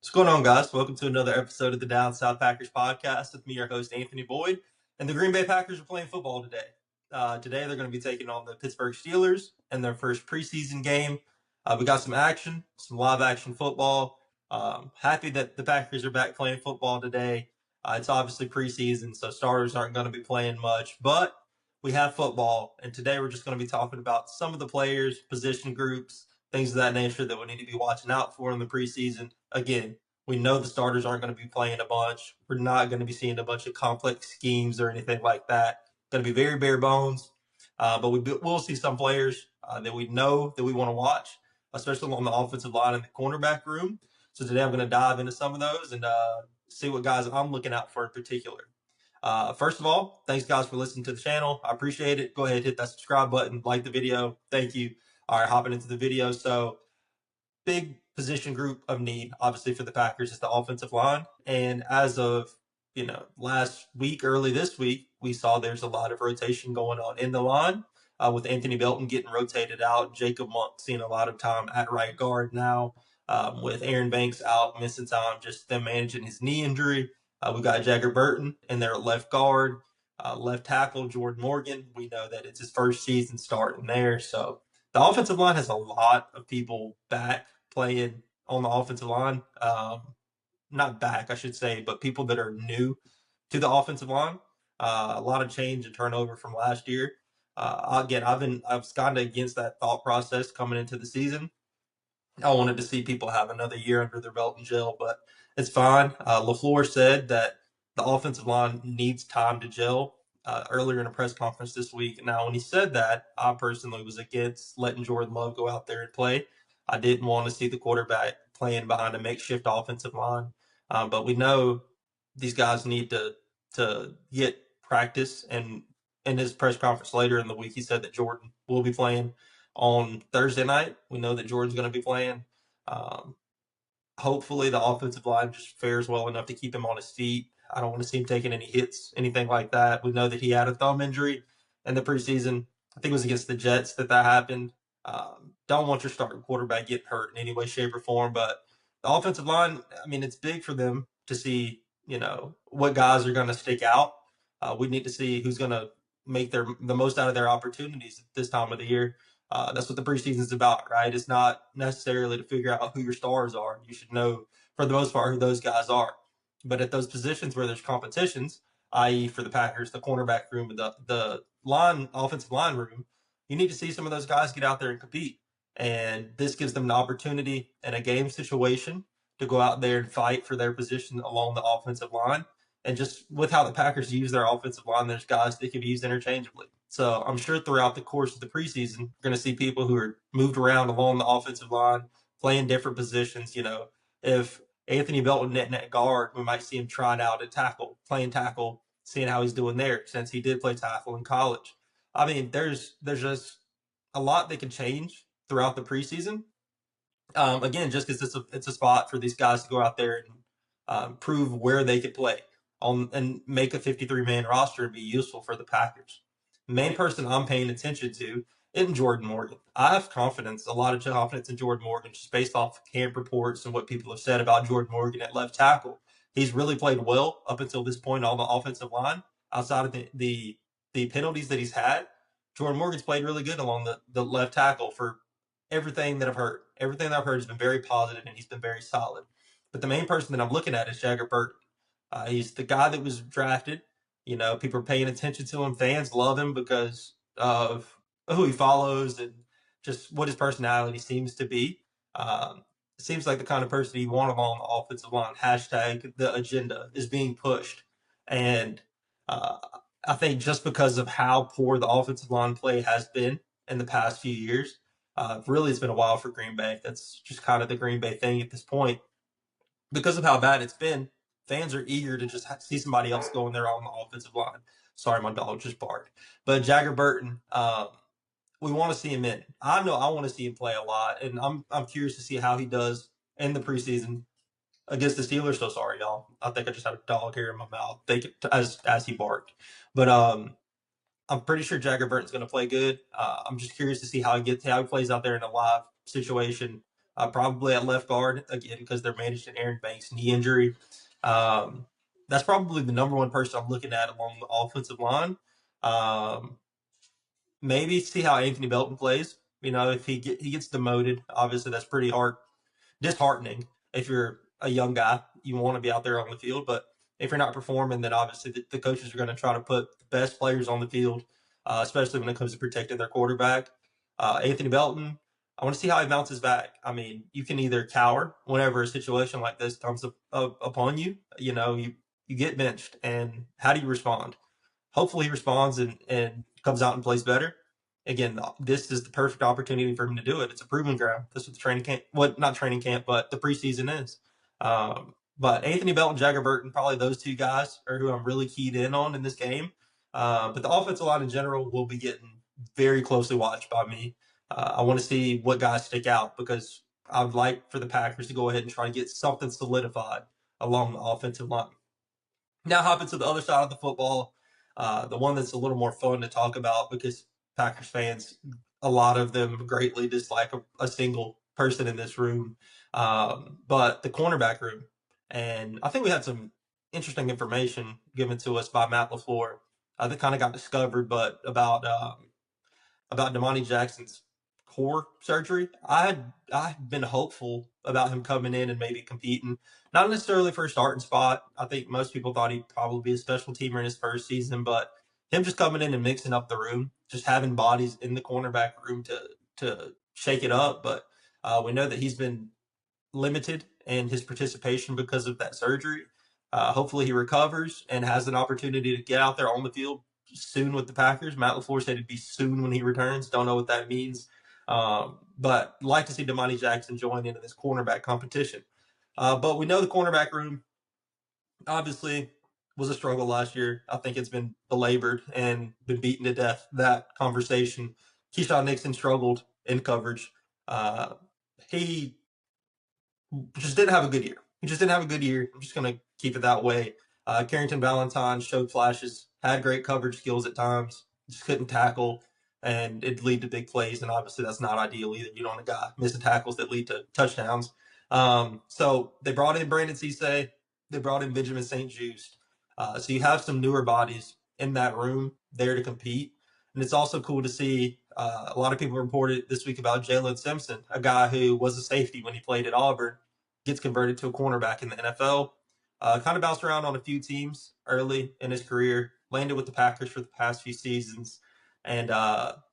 What's going on, guys? Welcome to another episode of the Down South Packers podcast with me, your host, Anthony Boyd. And the Green Bay Packers are playing football today. Today, they're going to be taking on the Pittsburgh Steelers in their first preseason game. We got some action, some live action football. Happy that the Packers are back playing football today. It's obviously preseason, so starters aren't going to be playing much, but we have football. And today, we're just going to be talking about some of the players, position groups, things of that nature that we need to be watching out for in the preseason. Again, we know the starters aren't going to be playing a bunch. We're not going to be seeing a bunch of complex schemes or anything like that. Going to be very bare bones. But we'll see some players that we know that we want to watch, especially on the offensive line and the cornerback room. So today I'm going to dive into some of those and see what guys I'm looking out for in particular. First of all, thanks guys for listening to the channel. I appreciate it. Go ahead, hit that subscribe button, like the video. Thank you. All right, hopping into the video. So big position group of need, obviously, for the Packers is the offensive line. And as of, last week, early this week, we saw there's a lot of rotation going on in the line with Anthony Belton getting rotated out, Jacob Monk seeing a lot of time at right guard now, with Aaron Banks out, missing time, just them managing his knee injury. We got Jagger Burton in there at left guard, left tackle, Jordan Morgan. We know that it's his first season starting there. So the offensive line has a lot of people back playing on the offensive line. Not back, I should say, but people that are new to the offensive line. A lot of change and turnover from last year. Again, I was kind of against that thought process coming into the season. I wanted to see people have another year under their belt and gel, but it's fine. LaFleur said that the offensive line needs time to gel earlier in a press conference this week. Now, when he said that, I personally was against letting Jordan Love go out there and play. I didn't want to see the quarterback playing behind a makeshift offensive line. But we know these guys need to get practice. And in his press conference later in the week, he said that Jordan will be playing on Thursday night. We know that Jordan's going to be playing. Hopefully the offensive line just fares well enough to keep him on his feet. I don't want to see him taking any hits, anything like that. We know that he had a thumb injury in the preseason. I think it was against the Jets that happened. Don't want your starting quarterback getting hurt in any way, shape, or form. But the offensive line, I mean, it's big for them to see, what guys are going to stick out. We need to see who's going to make the most out of their opportunities at this time of the year. That's what the preseason is about, right? It's not necessarily to figure out who your stars are. You should know, for the most part, who those guys are. But at those positions where there's competitions, i.e., for the Packers, the cornerback room, the offensive line room, you need to see some of those guys get out there and compete. And this gives them an opportunity in a game situation to go out there and fight for their position along the offensive line. And just with how the Packers use their offensive line, there's guys that can be used interchangeably. So I'm sure throughout the course of the preseason, we're going to see people who are moved around along the offensive line, playing different positions. If Anthony Belton net guard, we might see him trying out at tackle, playing tackle, seeing how he's doing there since he did play tackle in college. I mean, there's just a lot that can change throughout the preseason. Again, just because it's a spot for these guys to go out there and prove where they could play and make a 53-man roster and be useful for the Packers. The main person I'm paying attention to isn't Jordan Morgan. I have a lot of confidence in Jordan Morgan, just based off camp reports and what people have said about Jordan Morgan at left tackle. He's really played well up until this point on the offensive line. Outside of the penalties that he's had, Jordan Morgan's played really good along the left tackle for everything that I've heard. Everything that I've heard has been very positive, and he's been very solid. But the main person that I'm looking at is Jagger Burton. He's the guy that was drafted. People are paying attention to him. Fans love him because of who he follows and just what his personality seems to be. It seems like the kind of person you want along the offensive line. Hashtag the agenda is being pushed. And I think just because of how poor the offensive line play has been in the past few years, really it's been a while for Green Bay. That's just kind of the Green Bay thing at this point. Because of how bad it's been, fans are eager to just see somebody else go in there on the offensive line. Sorry, my dog just barked. But Jagger Burton, we want to see him in. I know I want to see him play a lot, and I'm curious to see how he does in the preseason against the Steelers. So sorry, y'all. I think I just had a dog hair in my mouth as he barked. But I'm pretty sure Jagger Burton's going to play good. I'm just curious to see how he plays out there in a live situation probably at left guard, again, because they're managing Aaron Banks' knee injury. Um, that's probably the number one person I'm looking at along the offensive line. Um, Maybe see how Anthony Belton plays. If he gets demoted, obviously that's pretty disheartening. If you're a young guy, you want to be out there on the field, but if you're not performing, then obviously the coaches are going to try to put the best players on the field, especially when it comes to protecting their quarterback. Anthony Belton, I want to see how he bounces back. I mean, you can either cower whenever a situation like this comes upon you. You get benched, and how do you respond? Hopefully he responds and comes out and plays better. Again, this is the perfect opportunity for him to do it. It's a proving ground. This is what the training camp, what not training camp, but the preseason is. But Anthony Belt and Jagger Burton, probably those two guys are who I'm really keyed in on in this game. But the offensive line in general will be getting very closely watched by me. I want to see what guys stick out because I would like for the Packers to go ahead and try to get something solidified along the offensive line. Now hopping to the other side of the football, the one that's a little more fun to talk about because Packers fans, a lot of them greatly dislike a single person in this room, but the cornerback room. And I think we had some interesting information given to us by Matt LaFleur that kind of got discovered, but about Damani Jackson's core surgery. I had been hopeful about him coming in and maybe competing, not necessarily for a starting spot. I think most people thought he'd probably be a special teamer in his first season, but him just coming in and mixing up the room, just having bodies in the cornerback room to shake it up. But we know that he's been limited in his participation because of that surgery. Hopefully he recovers and has an opportunity to get out there on the field soon with the Packers. Matt LaFleur said it'd be soon when he returns. Don't know what that means. But like to see Damani Jackson join into this cornerback competition. But we know the cornerback room obviously was a struggle last year. I think it's been belabored and been beaten to death, that conversation. Keyshawn Nixon struggled in coverage. He just didn't have a good year. He just didn't have a good year. I'm just going to keep it that way. Carrington Valentine showed flashes, had great coverage skills at times, just couldn't tackle, and it'd lead to big plays. And obviously, that's not ideal either. You don't want a guy missing tackles that lead to touchdowns. So they brought in Brandon Cisse. They brought in Benjamin St. Juste. So you have some newer bodies in that room there to compete. And it's also cool to see a lot of people reported this week about Jalen Simpson, a guy who was a safety when he played at Auburn, gets converted to a cornerback in the NFL. Kind of bounced around on a few teams early in his career, landed with the Packers for the past few seasons, and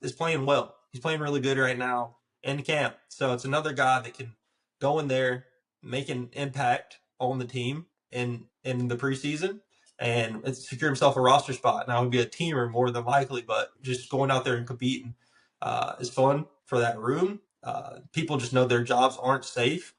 is playing well. He's playing really good right now in camp. So it's another guy that can go in there, make an impact on the team in the preseason, and secure himself a roster spot. Now, it would be a teamer more than likely, but just going out there and competing is fun for that room. People just know their jobs aren't safe.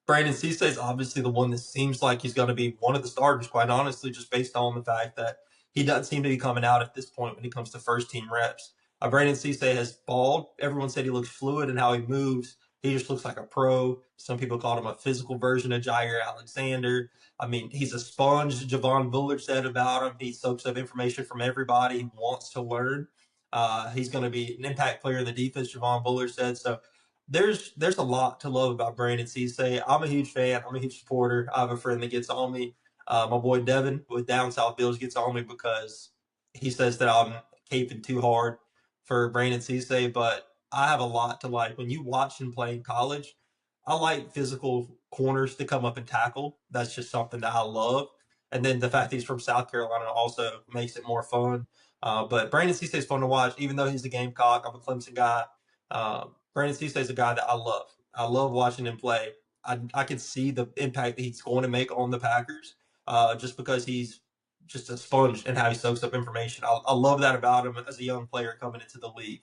Brandon Cisse is obviously the one that seems like he's going to be one of the starters, quite honestly, just based on the fact that he doesn't seem to be coming out at this point when it comes to first team reps. Brandon Cisse has balled. Everyone said he looks fluid in how he moves. He just looks like a pro. Some people called him a physical version of Jair Alexander. I mean, he's a sponge. Javon Bullard said about him. He soaks up information from everybody. He wants to learn. He's going to be an impact player in the defense, Javon Bullard said. So there's a lot to love about Brandon Cisse. I'm a huge fan. I'm a huge supporter. I have a friend that gets on me. My boy Devin with Down South Bills gets on me because he says that I'm caping too hard for Brandon Cisse, but I have a lot to like. When you watch him play in college, I like physical corners to come up and tackle. That's just something that I love. And then the fact that he's from South Carolina also makes it more fun. But Brandon Cisse is fun to watch, even though he's a Gamecock. I'm a Clemson guy. Brandon Cisse is a guy that I love. I love watching him play. I can see the impact that he's going to make on the Packers just because he's just a sponge and how he soaks up information. I love that about him as a young player coming into the league.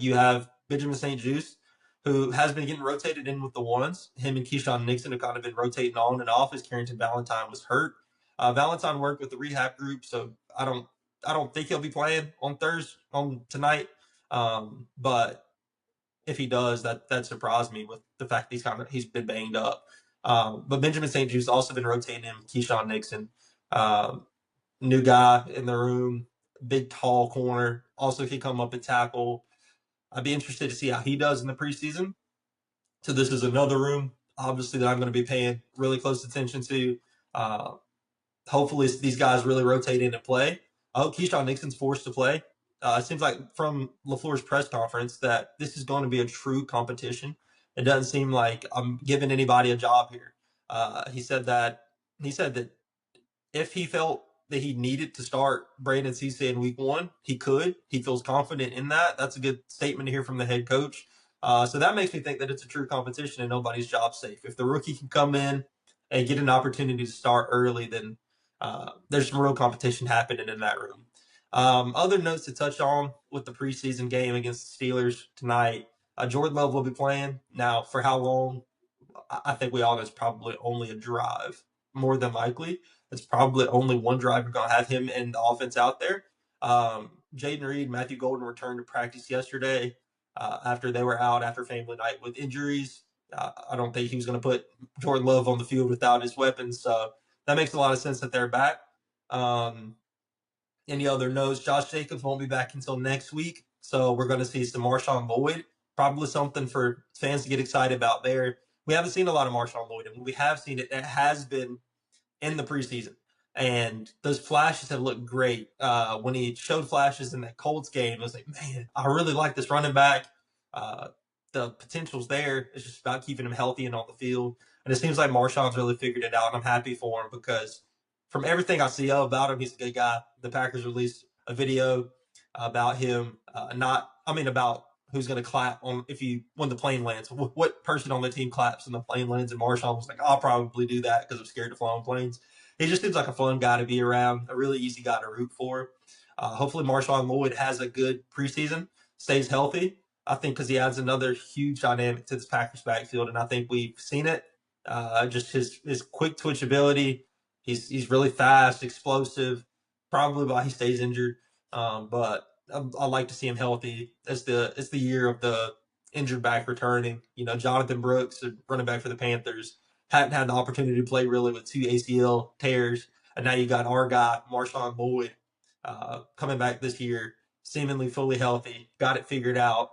You have Benjamin St. Juste, who has been getting rotated in with the ones. Him and Keyshawn Nixon have kind of been rotating on and off as Carrington Valentine was hurt. Valentine worked with the rehab group, so I don't think he'll be playing on tonight. But if he does, that surprised me with the fact that he's been banged up. But Benjamin St. Juste also been rotating him. Keyshawn Nixon, new guy in the room, big tall corner. Also can come up and tackle. I'd be interested to see how he does in the preseason. So this is another room, obviously, that I'm going to be paying really close attention to. Uh, Hopefully these guys really rotate in and play. I hope Keyshawn Nixon's forced to play. It seems like from LaFleur's press conference that this is going to be a true competition. It doesn't seem like I'm giving anybody a job here. He said that if he felt that he needed to start Brandon Cisse in week one, he could. He feels confident in that. That's a good statement to hear from the head coach. So that makes me think that it's a true competition and nobody's job safe. If the rookie can come in and get an opportunity to start early, then there's some real competition happening in that room. Other notes to touch on with the preseason game against the Steelers tonight. Jordan Love will be playing. Now, for how long? I think we all know it's probably only a drive, more than likely. It's probably only one drive we're going to have him and the offense out there. Jaden Reed, Matthew Golden returned to practice yesterday after they were out after family night with injuries. I don't think he was going to put Jordan Love on the field without his weapons. So that makes a lot of sense that they're back. Any other notes? Josh Jacobs won't be back until next week. So we're going to see some Marshawn Lloyd. Probably something for fans to get excited about there. We haven't seen a lot of Marshawn Lloyd, and when we have seen it, it has been in the preseason. And those flashes have looked great. When he showed flashes in that Colts game, I was like, man, I really like this running back. The potential's there. It's just about keeping him healthy and on the field. And it seems like Marshawn's really figured it out, and I'm happy for him because from everything I see about him, he's a good guy. The Packers released a video about him, about who's going to clap on when the plane lands. What person on the team claps when the plane lands? And Marshawn was like, I'll probably do that because I'm scared to fly on planes. He just seems like a fun guy to be around, a really easy guy to root for. Hopefully Marshawn Lloyd has a good preseason, stays healthy. I think because he adds another huge dynamic to this Packers backfield, and I think we've seen it. Just his quick twitch ability. He's really fast, explosive. Probably why he stays injured. But I like to see him healthy. It's the year of the injured back returning. Jonathan Brooks, running back for the Panthers, hadn't had the opportunity to play really with 2 ACL tears, and now you got our guy Marshawn Lloyd coming back this year, seemingly fully healthy, got it figured out.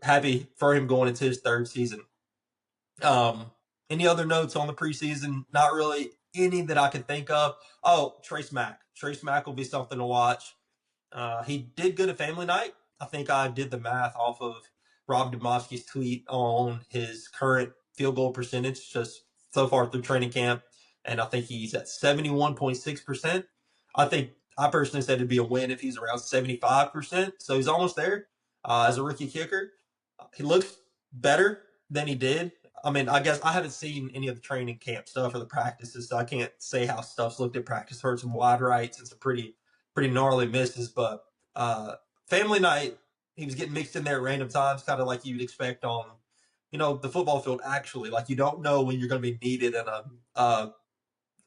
Happy for him going into his third season. Any other notes on the preseason? Not really any that I can think of. Oh, Trey Smack. Trey Smack will be something to watch. He did good at family night. I think I did the math off of Rob Demovsky's tweet on his current field goal percentage just so far through training camp, and I think he's at 71.6%. I personally said it'd be a win if he's around 75%, so he's almost there. As a rookie kicker, he looks better than he did. I mean, I guess I haven't seen any of the training camp stuff or the practices, so I can't say how stuff's looked at practice. Heard some wide rights and some pretty gnarly misses, but family night, he was getting mixed in there at random times, kind of like you'd expect on, the football field. Actually, like you don't know when you're going to be needed, and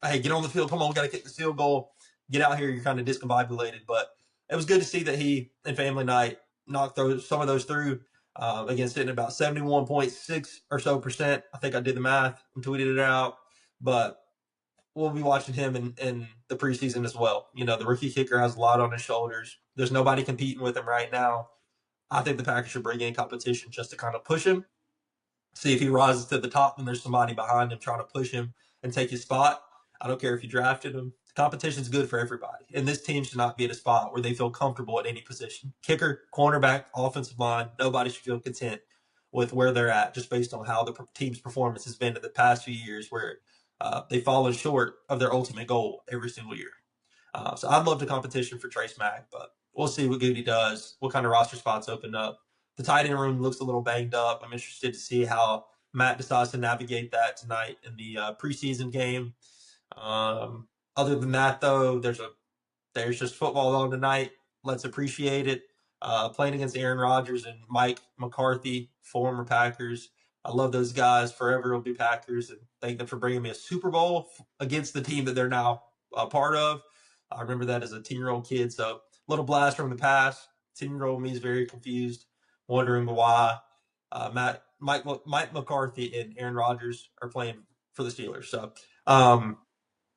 hey, get on the field, come on, we got to kick the field goal, get out here. You're kind of discombobulated, but it was good to see that he in family night knocked some of those through. Again, sitting at about 71.6 or so percent. I think I did the math and tweeted it out, but we'll be watching him in the preseason as well. The rookie kicker has a lot on his shoulders. There's nobody competing with him right now. I think the Packers should bring in competition just to kind of push him, see if he rises to the top when there's somebody behind him trying to push him and take his spot. I don't care if you drafted him. Competition's good for everybody. And this team should not be at a spot where they feel comfortable at any position. Kicker, cornerback, offensive line, nobody should feel content with where they're at just based on how the team's performance has been in the past few years where they've fallen short of their ultimate goal every single year. So I'd love the competition for Trey Smack, but we'll see what Goody does, what kind of roster spots open up. The tight end room looks a little banged up. I'm interested to see how Matt decides to navigate that tonight in the preseason game. Other than that, though, there's just football on tonight. Let's appreciate it. Playing against Aaron Rodgers and Mike McCarthy, former Packers. I love those guys. Forever will be Packers, and thank them for bringing me a Super Bowl against the team that they're now a part of. I remember that as a 10-year-old kid. So, little blast from the past. 10-year-old me is very confused, wondering why Mike McCarthy and Aaron Rodgers are playing for the Steelers. So,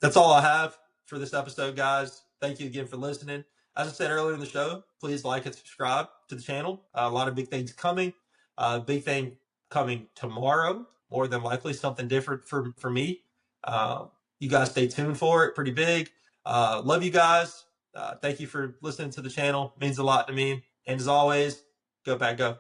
that's all I have for this episode, guys. Thank you again for listening. As I said earlier in the show, please like and subscribe to the channel. A lot of big things coming. Big thing coming tomorrow, more than likely something different for me. You guys stay tuned for it. Pretty big. Love you guys. Thank you for listening to the channel. Means a lot to me. And as always, go Pack Go.